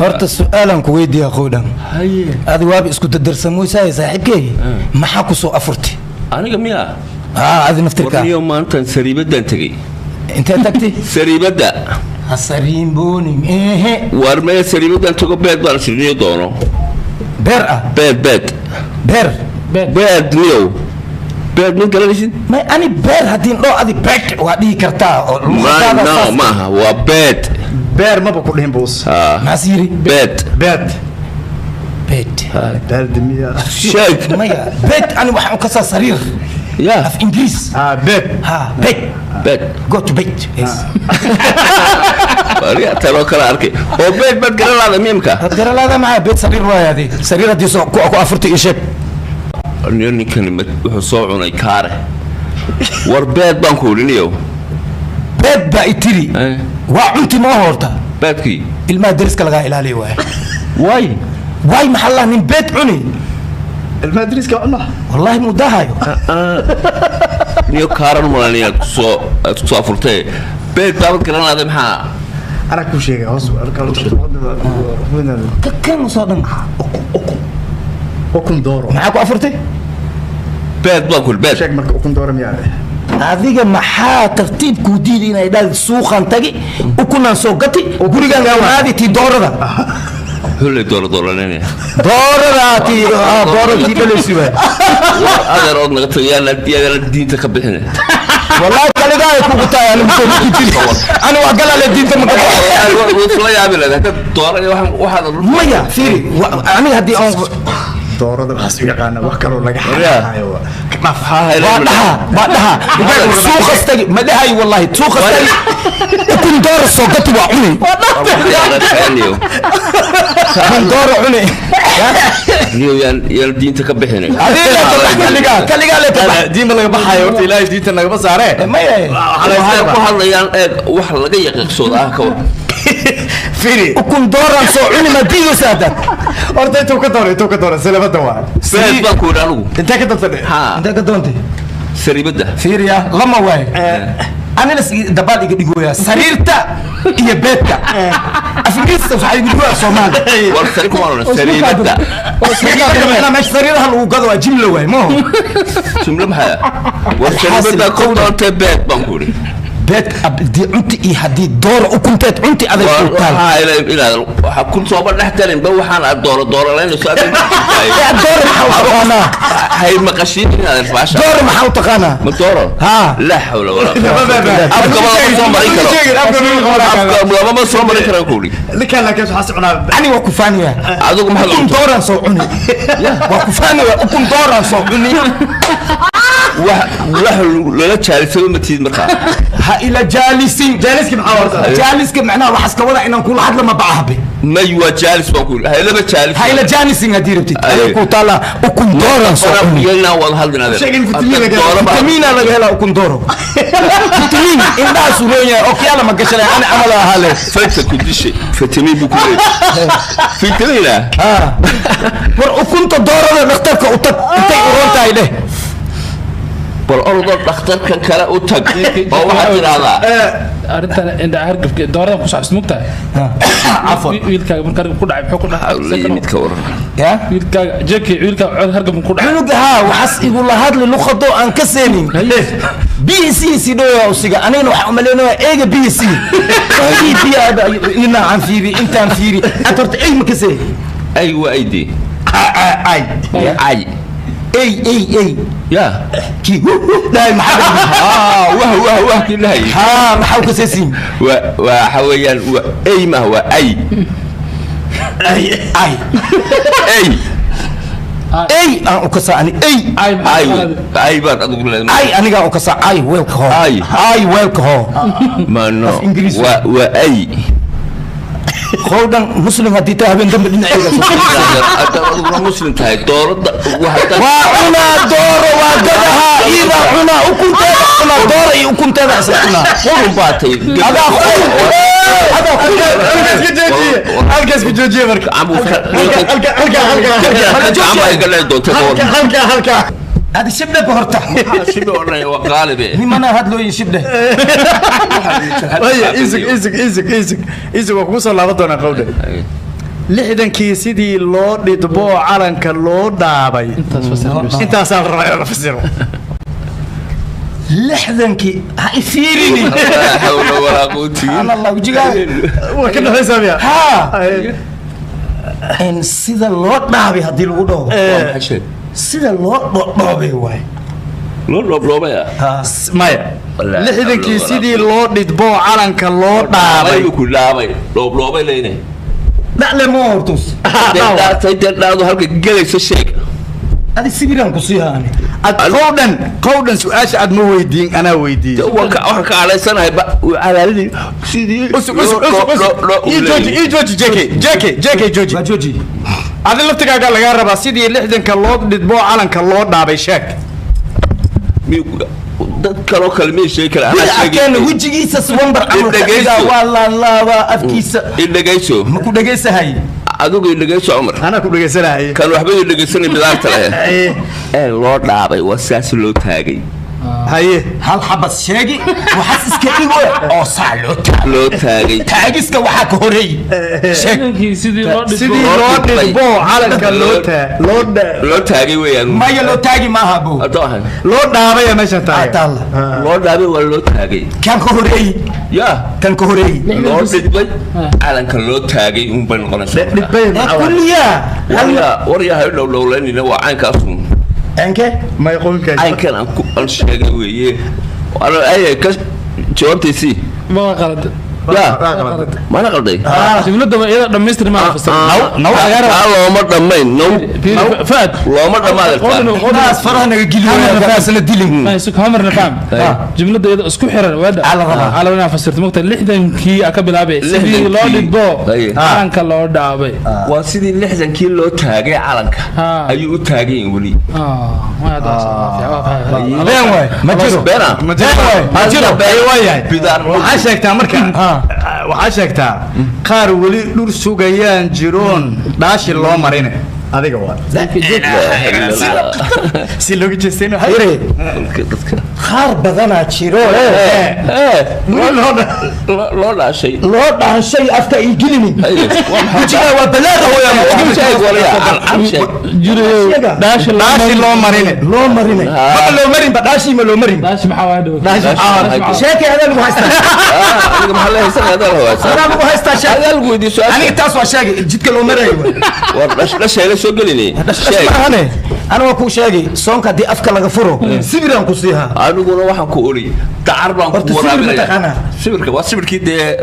horta su'aalan ku weydiiyaa qowdan adi waab isku dadarsamoysay saaxiibkay maxaa ku soo afurtay aniga miya adi naftirka warniyo maantan sariibadan tagay inta tagtay sariibada hasariin booni war mee sariibadan tago beed baan sirniyo doono beer beed niyo beed min galanaysid ma ani beer hadii dhoo adi beed waa dhigi kartaa oo luqadada maaha waa beed beer ma ku dhihin boos masiri beed dimiya sheeg maya beed ani waxaan ka saa sariir ya af ingiriis beed go to bed wariya talo kala arkay oo beed bad garalaada miimka garalaada ma beed sariir waayade sariir hadii soo ku afurtay ishee ninkan wuxuu soo cunay kaare war beed baan ku orinayo beed baa itiri waa cunti ma horta beedkii ilmaha dariska laga ilaaliyo waay maxalla nin beed cuni ilmaha dariska cuna wallahi mudahayo niyo kaaran malaniya soo afurtay beed baad garanaada maxaa ana ku sheegay hoos kan soo dhan ukun dooro maxaa ku afurtay beed baan ku beed sheeg marka ukun dooro miyaa adiga maxaa tartiib ku diiday inay dhal suuqan tagi ukunan soo gati gurigan waaditi doorada hulle doorada balesiba adeer oo naga tagayaan diyaga diinta ka bixin wallahi kaligaa ku gutay aan ku jiri ana waa galale diinta ma galo la yaabi la doorada waxa maya fiiri ani hadii aan doorada waxa yaqaan wax kale laga xaayo waa suuq astagi ma dhahay wallahi suuq astagi ukun door soo gati waa cuni dooro cuni niyo yaan diinta ka bixin kaligaa le diinta laga baxayo ilaahay diinta laga basaare maya ku hadlayaan wax laga yaqiiqsooda ka war firi ukun dooran soo cuni ma diido saadad horta intuu ka dooro salabada waa beed baan ku iraanigu inta ka doonta inta ka doonta sariibada fiiriya lama waay أنا دبال يقولوا سريرتا هي بيتا أفكيس صحيح يقولوا سومال والسرير كمان سريرتا أنا مش سريرها لو قالوا جملة وين مو جملة بها والسرير كم دور تبيت بنقولي بيت دي أنت إيه هدي دور وكنت أنت هذا الكتاب إلى كنت صوبر نحترم بوحنا الدور لأنه سأل دور محاوطقانا هاي مقاشين هذا الفاشل دور محاوطقانا مدورة ها لا حول ولا قوة أبقى ما صوم مريكا نقولي لك أنا كيف حاسبنا أنا وكفانية عادوكم هلا أكون دورا صوعني وكفانية أكون دورا صوعني ولا تشارك متيد مركا ها إلى جالسين جالسك معاورة جالسك معناه وحسك وضع إن نقول عدل ما بعهبه ما يوا جالس بقول هاي لما تشارك هاي إلى جالسين هدير بتيت أيكو طالع أكون دورا صوعني يلنا والله هذا شيء فيتامين على هلا أكون دورو فيتامين إن ده سوريا أوكي أنا ما قشري أنا عملها هلا فايت كل شيء فيتامين بكل فيتامين لا وكنت دورا نختارك وتقولون تايله بالأرض الأخضر كان كلا وتق أو واحد هذا أنت عند عارف دورة مش عارف سموكتها عفوا ويلك من كان كل عيب حكون متكور يا ويلك جاكي ويلك هرجع من كل عيب ها وحس يقول له هذا اللي لخطو عن كسيني بي سي سي دو يا وسيجا أنا نوح عملنا إيه بي سي هذي بي هذا إننا عن فيري أنت عن فيري أنت أي مكسي أيوة أيدي أي اي يا كي لا واه كلها ها ما حاول كسيسين وحويا اي ما هو اي انا كساني اي بعد اقول اي انا كسا اي ويلك هو اي ويلك هو ما نو واي خودن مسلم هدي تهبن دم دين عيدا أنا مسلم تاي دور وعنا دور وقدها إذا عنا وكنت عنا دور وكنت عنا قرن باتي هذا هالكاس بجوجي مرك هالكا هذا شبله بهرته شبله ولا وقالبه منا هاد لو يشبله ايزك وكوسه لا بدنا قوده lixdankii sidii loo dhidbo calanka loo dhaabay intaasaan rabaa inaan fasiro lixdankii ha ifiirini hawla walaa quwwata Allah wajigaa waa ka dhaxaysaa ha in sida loo dhaabay hadii lagu dhaho sida loo dhoobay waay loo dhoobay maya lixdankii sidii loo dhidbo calanka loo dhaabay ku dhaabay dhoobay leeyahay dhacle ma hortus dhaado halka galayso sheeg adi sibiran ku sii haani qowdan su'aasha aad ma weydiin anaa weydiiyey waxaan ka calaysanahay calaalidii sidii jooji adi laftigaaga lagaa rabaa sidii lixdanka loo dhidbo calanka loo dhaabay sheeg dad kaloo kale ma sheegi kara akeen wajigiisa swambar waa laalaaba afkiisa idhagayso ma ku dhagaysahay adigu idhagayso Umar ana ku dhageysanahay kan waxba idhagaysanay bidaarta leh loo dhaabay wasaas loo taagay haye hal xabas sheegi waxas iska dhigo oo saa loo taagay taagiska waxa ka horeey sidii loo dhidbo calanka loo taagay weeyaan maya loo taagi maaha buu loo dhaabay meesha taagay loo dhaabay waa loo taagay kan ka horeey ya kan ka horeey loo dhidbay calanka loo taagay un baan noqonaysaa dhidbay kulliya waryahay dhowleynina waa caynkaas انكه ما يقول كذا caynkan aan sheegay weeye ay ka jawaabtaysi ما قلد ما أنا قلدي جملة ما إذا دمستر ما فسر نو لو ما دمين نو فات لو ما دمين ناس فرحنا قليل ناس ندلين ما يسوق همر نفهم جملة إذا اسكو حرر ودا على وانا فسرت مقطع لحظة كي أكبر أبي سيدي لو دبو علنك لو دابي وسيدي لحظة كي لو تاجي علنك أيو تاجي يقولي ما هذا بين واي ما جرو ما جرو واي بدار عشان تامرك waxaa sheegtaa qaar wali dhur sugayaan jiroon dhaashi loo marin adiga waa si looga jeestayno hayre qaar badana jiro loo dhaashay afka ay gelini wajiga waa balaada jiro dhaashi loo marin ma loo marin ba dhaashi ma loo marin dhaashi maxaa waa dhow dhaashi sheekay adaa lagu haystaa aniga maxaa la haysan adaa lagu haystaa sheekay adaa lagu weydiiso aniga taas waa sheegay jidka loo marayo war dhashay soo gelini أنا وأكو شاقي صونك دي أفكار لك فرو سبيران كوسيها أنا أقول واحد كوري تعربان كورا سبيرك واسبير كده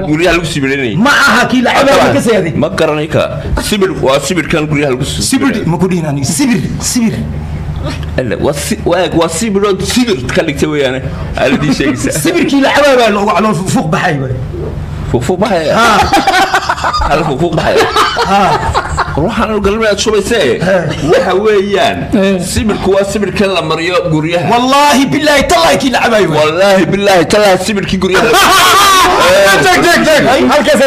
كوريا لو سبيرني معها كي لعبة كسي هذه ما كرنيكا سبير واسبير كان كوريا لو سبير ما كورينا ني سبير لا واسبير تخليك تسوي أنا على دي شيء سبير كي لعبة لو على فوق بحي فوق بحي على فوق بحي روح أنا قلبي أشوف يسوي وحويان سبر كوا سبر كلا مريو قريه والله بالله طلع كي لعبة والله بالله طلع سبر كي قريه جاك هل كذا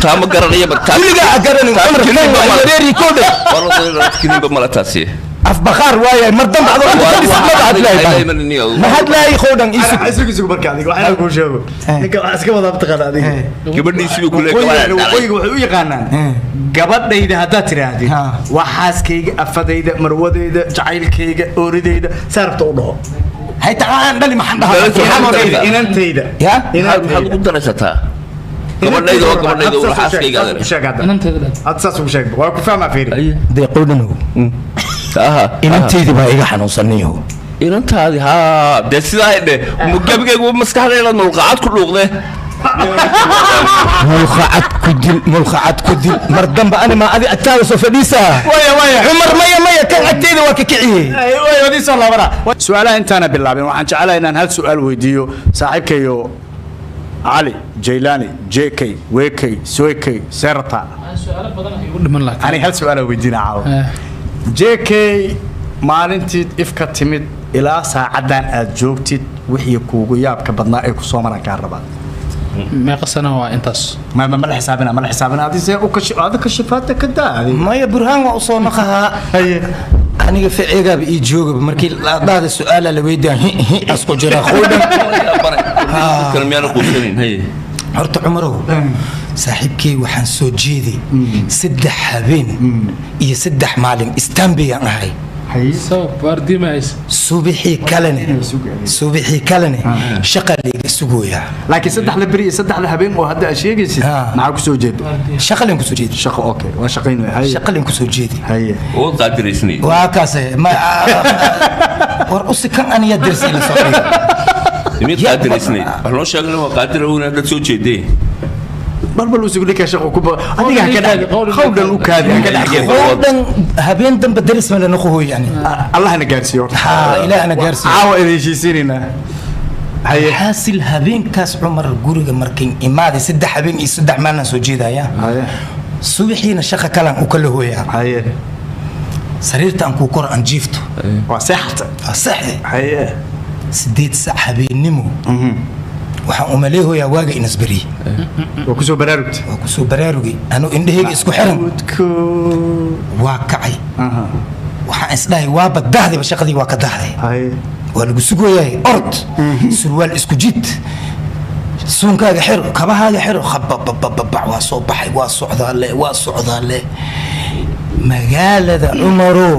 تام قرنية بتاعي كل جا قرني عمر كنا غير كود والله كني بملاتاسي أف بخار ويا مردم بعض ما حد لا يخودن يسوق بركادك وحنا نقول شو نك اسكو ودا بتقادك gabadhii sidoo kule wuxuu yaqaanaan gabadhayda hadda tiraahdi waxaaskayga afadayda marwadayda jacaylkayga ooridayda saarta u dhaho hay taqaan dhali maxan dhahaa inantayda ya maxaad ku daraysataa gabadhayda waxaaskayga inantayda aad saas u sheeg waa ku fahmaa fiiri day qodano inantayda baa iga xanuunsanayo inantaadi haa dee sidaa dhe gabigaygu maskaxdayda mulqacad ku dhuuqde ملخعت كدل مردم بأنا ما أدي أتاوس وفديسة ويا عمر ميا كان أتيني وككعيه ويا ودي صلى الله عليه سؤالها أنت أنا بالله وعن جعلها إن هذا سؤال ويديو صاحبك يو علي جيلاني جيكي ويكي سويكي سيرتا أنا هذا سؤال ويدينا عاو جيكي maalintii ifka timid ilaa saacadan aad joogtid wixii kuugu yaabka badnaa ay ku soo maran ka rabaa ما قصنا وانتس ما حسابنا هذه زي هذا كشفات كدا ما يا برهان وصونقها هي أنا في عقاب يجوب مركي هذا السؤال اللي ويدا هي أسقط جرا خودا كلام يانا قوسين هي هرت عمره saaxiibkay waxaan soo jeeday 3 habeen iyo 3 maalin istaanbiyaan ahay subaxii kalene shaqa layga sugooyaa laakiin 3 beri iyo 3 habeen oo hadda sheegaysid maxaa ku soo jeedo shaqa leen ku soo jeedi shaqa okay waa shaqaynay hay shaqa leen ku soo jeedi hay oo qaadirisnay waa kaase ma war usikan aniya dirsi la soo mid qaadirisnay wax loo sheegay waa qaadirowna dad soo jeeday balbal uu sugu dhigay shaqo ku adiga ka dhaxay qowdan u kaadi ka dhaxay qowdan habeen dambe daris ma lana qohoy yani Allah na gaarsiyo ha ilaahna gaarsiyo caawa idin هاي حاصل هبين كاس عمر الجورج مركين إمادي 3 habeen iyo 3 maalin soo jeedaya subaxiina shaqa kalan u kala hooyaa هاي sariirta aan ku kor aan jiifto waa saxta saxde هاي 8 saac habeenimo waxaan u maleeyahay waaga inasbari waa ku soo baraarugay anu indhahayga isku xiran waa kacay waxaan isdhahay waa badbaahday shaqadii waa ka dahday waa lagu sugoyay ord surwaal isku jid suunkaaga xir kabahaaga xir khababababa waa soo baxay waa socdaale magaalada Umaro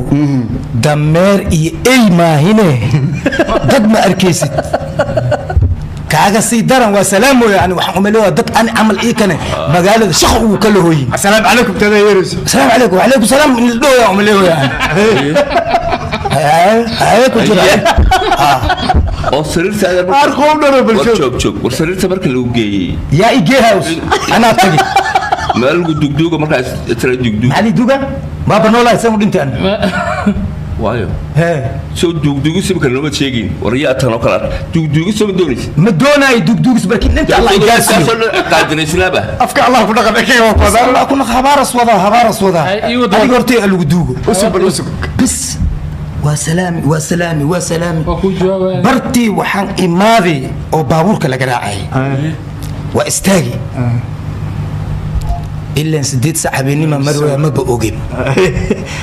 dameer iyo ay maahine dad ma arkaysid kaaga sii daran waa salaam yani waxaan u maleeyaa dad aan amal ii kana magaalada shaqo uu kala hooyay assalaamu calaykum tadaayirus assalaamu calaykum wa alaykum salaam in dhooya u maleeyaa ay ku jira oo sariirta arqow dharo bulsho joog war sariirta marka lagu geeyay yaa igee house ana tagi meel lagu dugduuga markaas tira dugduug ali duga ma banoola isagu dhintaan waayo soo dugduugu sibka lama sheegin wariyaa tan oo kala dugduugu soo doonis ma doonay dugduugus barkin inta Allah igaasiyo qaadirisnaba afka Allah ku dhaqan kee waa qada Allah ku naq habaras wada adiga hortay lagu duugo usub bis waa salaami barti waxaan imaaday oo baabuurka laga raacay waa istaagi إلا سديت سحبيني ما مروي ما بأوجب.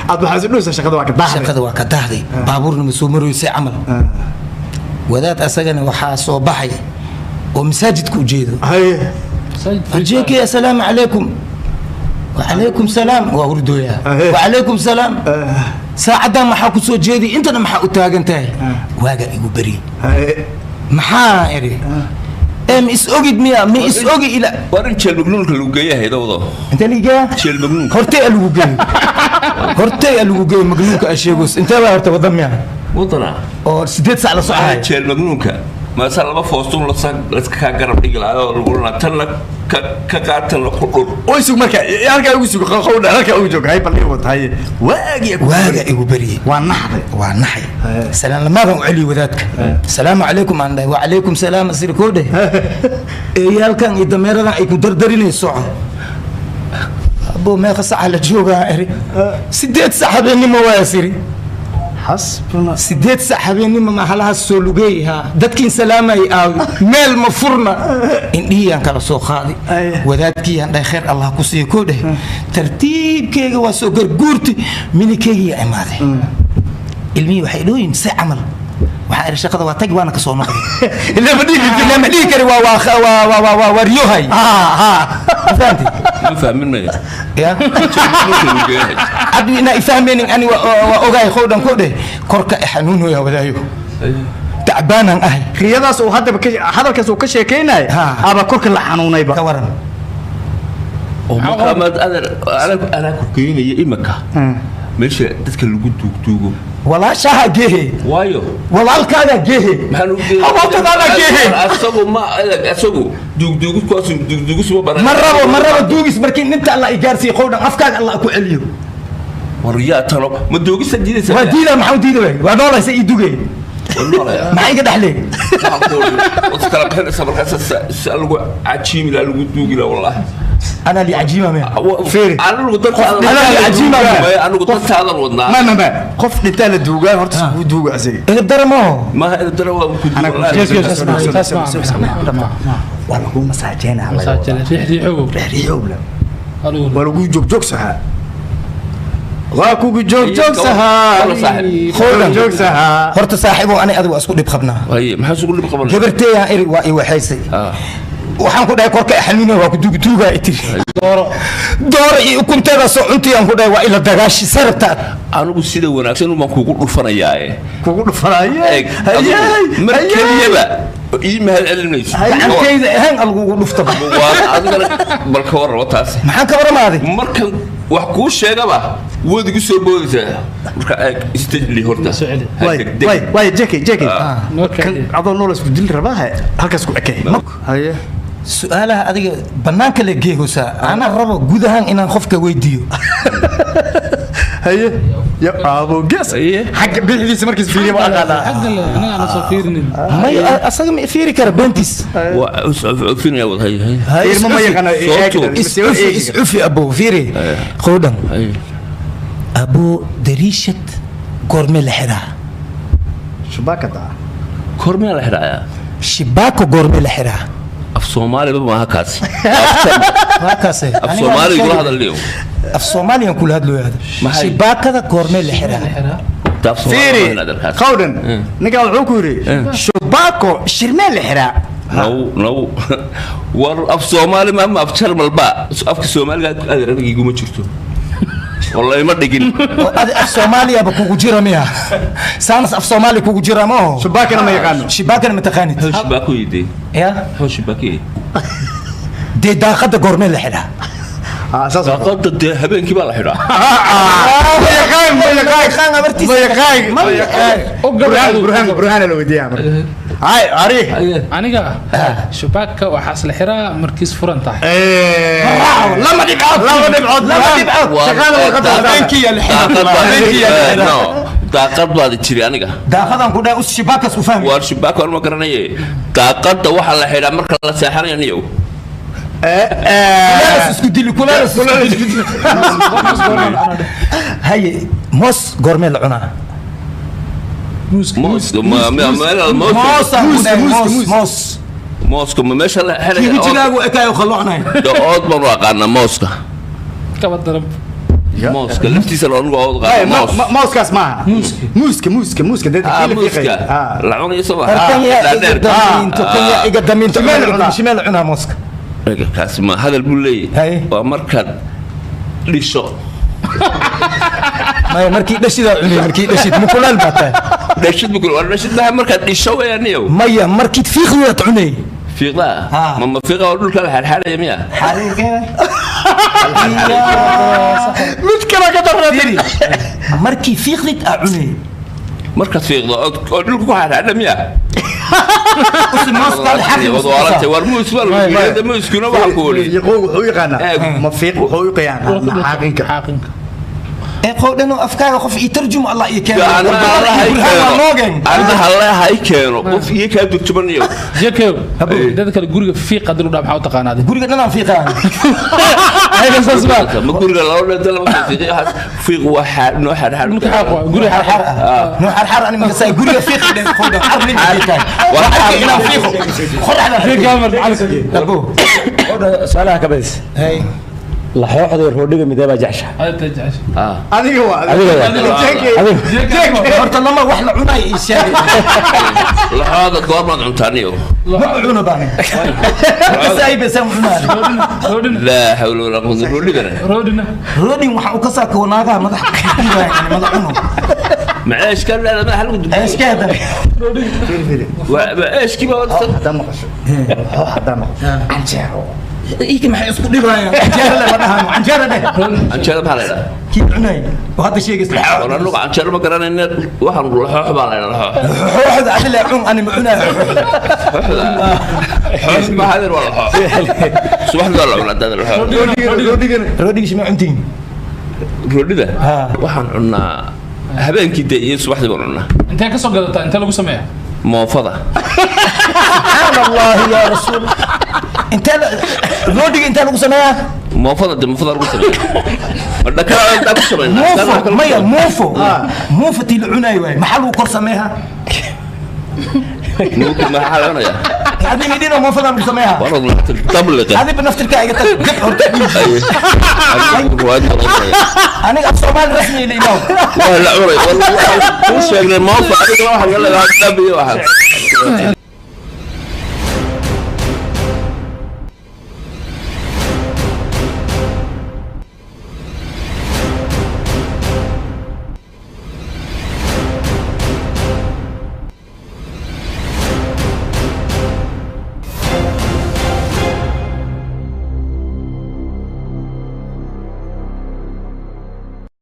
أبو حسن نوسة شقدوا كداهدي. شقدوا كداهدي. بابورنا مسومرو يسي عمل. وذات أسجن وحاس وبحي ومساجد كوجيدو. هاي. أجيك يا سلام عليكم. وعليكم سلام وأردو يا. وعليكم سلام. ساعة ما حكوا سوجيدي أنت ما حكوا تاجنتاي. واجا يقول بري. محا إري. إسأوجد ميا مي إسأوجي إلى وارن شيل مجنون كلوجية هيدا وضع أنت اللي جا شيل مجنون هرتي الوجي مجنون كأشيبوس أنت بقى هرت وضم يعني وضنا أو سديت على صحيح شيل مجنون ك ما صار ما فوستون لسه كجرب يجي لا يقولون تلك كقاتل القرور ويسوق مكة يارجع يسوق خلنا يارجع يسوق هاي بالليوت هاي واجي يقبري والنحي سلام لما هم علي وذاتك السلام عليكم عندي وعليكم سلام أصير كوده يال كان يدمر لنا يكون دردريني الصعب أبو ما يخص على جوجا إري سديت سحبني ما واسيري حسبنا سديت سحبيني ما محلها السولوجيها دتكين سلامي أو ميل مفرنا إن هي كلا سو خالي وذاتكي عند خير الله كسي كوده ترتيب كي وسوكر جورتي مني كي عماده المي وحيلوين سعمل وحير شقة واتج وانا كسونا اللي بدي كري وريوهاي فهمتي فاهم مني يا أبي أنا فاهمين أني وأوجاي خودم كوده كرك حنونه يا ولايو تعبان أهل خياطة سو هذا كسو كشيكينا أبا كرك الحنونه يبقى كورن ومكامد أنا كركين يمكا ماشي تذكر الجود ولا شاه جه وايو ولا الكذا جه ما نقول هو كذا جه أسوق ما أسوق دوق كويس دوق سوا برا مرة دوقس بركين أنت الله يجارسي خودم أفكار الله أكو عليو وريات ترى ما دوقس جديد ودينا محمود ديدوي ودولا سيد دوقي والله ما يقدر عليه وترى بحر صبر سألوا عجيم لا لو دوقي لا والله أنا اللي عجيمة ما فيري أنا اللي قلت أنا اللي عجيمة أنا قلت هذا الوضع ما قف لتال دوقا هرت دوقا زي الدرا ما الدرا أنا كنت اسمع والله هو مساجين على مساجين ريحتي حبوب ولو جوك سها واكو جوك سها خودم جوك سها هرت صاحبه أنا أدو أسكت بخبنا هاي ما حسوا كل بخبنا جبرتي يا إيري وحيسي waxaan ku dhahay korka xanuuna waa ku duugtuuga itiri dooro iyo kunteeda soo cuntii aan ku dhahay waa ila dagaashi sarabta anigu sida wanaagsan uma kugu dhufanayaa kugu dhufanaya markaliba ii mahad celinayso gacantayda ahaan algugu dhufta waa adigana balka warraba taas maxaan ka waramaaday markan wax kuu sheegaba waad igu soo boodaysaa marka eeg istajli horta way jeki adoo nool isku dil rabaa halkaas ku ekay haye su'aalaha adiga banaanka la geeyosa ana rabo gudahan inaan qofka weydiiyo haye ya abo gas xaq bixdiisa markiis fiiriyo waa qaada أنا صفيرني may asaga ma fiiri kara bentis وفين يا ولد هي ما يقنا iscufi abo fiiri qowdan abo dariishad goorme la xiraa shabakada كورمي على حرايا shibaako goorme la xiraa af Soomaali ma hakaas waakaase af Soomaali yaqul hada اليوم af Soomaaliyan kula hadloo yaada shibaakada goorme la xiraa taaf fiiri Soomaali hada kaas qowdan ninka wuxuu ku yiri shabako shirmeel la xiraa no war af Soomaali ma af Jarmal ba afka Soomaaliga adeergiigu ma jirto والله ما دقين af Soomaaliya ba kugu jira miya saanas af Soomaali kugu jira ma oo shabakana ma yaqaan shibaakana ma taqaanid شباكو يدي ya هو شباكي de daaqada goorme la xiraa اساس قد هبين كبار حرا برهان لو وديها هاي عريق aniga shubaaka waxaas la xiraa markiis furan tahay lama dhibcood shaqada warqada habeenkii la xiraa daaqad baad jiri aniga daaqadan ku dhaay shibaakaas u fahmi war shibaaka ma garanaye daaqada waxa la xiraa marka la seexanayo isku dili kulaas haye mos goorme la cunaa موسكو ما ماشي لا حاجه كيف تلاقوا اكاي وخلوعنا دقود من واقعنا موسكو kaba darab موسكو لفتي سلون قود موسكو اسمها موسكو ده لا عون يسوى شمال عنا موسكو كاسما هذا البولي ومركز ليشو ما مركي دشيد عوني مركي دشيد مكلال باتا دشيد بكل وانا دشيد لها مركز ليشو يعني مايا مركي فيخ عوني فيغا ماما فيغا ودول كلا حال يميا حالي مشكلة كدر مركي فيخ عوني مركز فيغا ودول كلا حال يميا موسكو الحرب وضوالته ورموس هذا موس كنا بحكولي يقول يقانا ما فيق وهو يقانا حاقنك قودنا افكار قف يترجم الله يكان انا الله هاي كانوا قف يك هدو تبنيو jekew dadka guriga fiiq hadii dhaa maxaa u taqaanaade guriga dhanaan fiiqaan هذا سبب ما guriga loo dhalay fiiq waxa noo xarxar guriga xarxar noo xarxar ani ma say guriga fiiq dhan qowdan xarli fiiqaan waxa ina fiiqo khor ala fiiq amar alka dalbo سؤالها كبس hay la xooxday roodhiga midaba jaxsha aad tajash adiga waa horta lama wax la cunay ishaag la hada goorma cuntaaniyo ma cuno baan say bas cunaa la hawla wala quwwata roodina rodin waxa uu ka saako wanaaga madax madax cuno معاش كان لا ما حلو ايش كده وايش كيما دم عنجيرو إيك ما حيسكت لي برايا عنجيرو لا بدها عنجيرو ده عنجيرو بحاله كيف عناي وهذا شيء قصدي والله لو عنجيرو ما قران waxaan ruuxo xabaalay روح عدل لا عن انا معنا حوش ما هذا ولا صباح ولا ولا هذا رودي شو ما عندين رودida waxaan cunaa habeenkii iyo subaxdii baan cunaa intee ka soo gadataa inta lagu sameeyaa moofada سبحان الله يا رسول انت رودي انت لو سمعها موفضه دي موفضه لو سمعها بدا كان دا سمعنا موفو ميا موفو موفو تي العناي واي محل كور سميها ممكن ما حالنا يا هذه مدينه موفو لو سميها برضه نحط الطبله هذه بنفس الكايه انا الصومال رسمي اللي نو لا عمري والله وش موفو عليك واحد قال لك دبي واحد